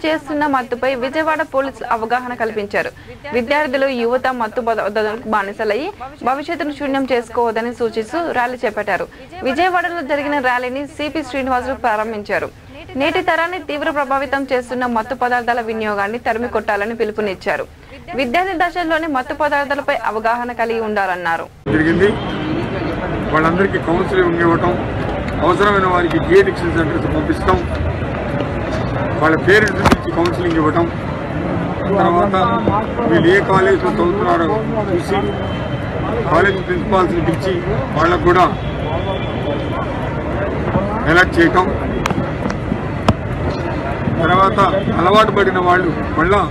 చేస్తున్న మత్తుపై విజయవాడ పోలీసులు అవగాహన కల్పించారు. విద్యార్థులు యువత మత్తు పదార్థాలకు బానిసలయ్యి భవిష్యత్తును శూన్యం చేసుకోవద్దని సూచిస్తూ ర్యాలీ చేపట్టారు. విజయవాడలో జరిగిన ర్యాలీని సిపి శ్రీనివాసులు ప్రారంభించారు. నేటి తరాన్ని తీవ్ర ప్రభావితం చేస్తున్న మత్తు పదార్థాల వినియోగాన్ని తరిమి కొట్టాలని పిలుపునిచ్చారు. విద్యార్థి దశల్లోనే మత్తు పదార్థాలపై అవగాహన కలిగి ఉండాలన్నారు. వాళ్ళందరికీ కౌన్సిలింగ్ ఇవ్వటం, అవసరమైన వారికి డిఎడిక్షన్ సెంటర్స్ పంపిస్తాం, వాళ్ళ పేరెంట్స్ నుంచి కౌన్సిలింగ్ ఇవ్వటం, తర్వాత వీళ్ళు ఏ కాలేజ్లో చదువుతున్నారో చూసి కాలేజ్ ప్రిన్సిపాల్స్ని పిలిచి వాళ్ళకు కూడా ఎలక్ట్ చేయటం, తర్వాత అలవాటు పడిన వాళ్ళు మళ్ళా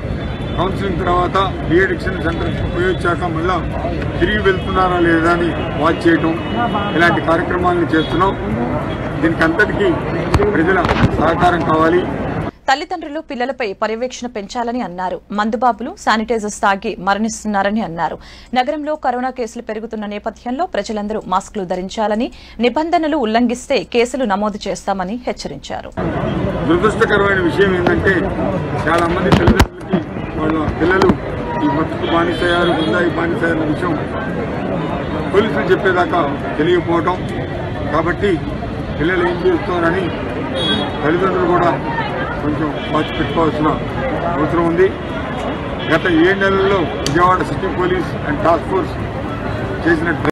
కౌన్సిలింగ్ తర్వాత డిఎడిక్షన్ సెంటర్ ఉపయోగించాక మళ్ళా తిరిగి వెళ్తున్నారా లేదా అని వాచ్ చేయటం, ఇలాంటి కార్యక్రమాలను చేస్తున్నాం. దీనికి అంతటికీ ప్రజల సహకారం కావాలి. తల్లిదండ్రులు పిల్లలపై పర్యవేక్షణ పెంచాలని అన్నారు. మందుబాబులు శానిటైజర్స్ తాగి మరణిస్తున్నారని అన్నారు. నగరంలో కరోనా కేసులు పెరుగుతున్న నేపథ్యంలో ప్రజలందరూ మాస్కులు ధరించాలని, నిబంధనలు ఉల్లంఘిస్తే కేసులు నమోదు చేస్తామని హెచ్చరించారు. దురదృష్టకరమైన విషయం ఏంటంటే చాలా మంది తల్లిదండ్రులకి వాళ్ళ పిల్లలు ఈ మత్తుకు బానిసయ్యారు, గుండాయి బానిసయ్యారన్న విషయం పోలీసులు చెప్పేదాకా తెలియకపోవటం. కాబట్టి పిల్లలు ఏం చేస్తున్నారని తల్లిదండ్రులు కూడా కొంచెం వాచి పెట్టుకోవాల్సిన అవసరం ఉంది. గత 7 నెలల్లో Vijayawada city police and task force చేసిన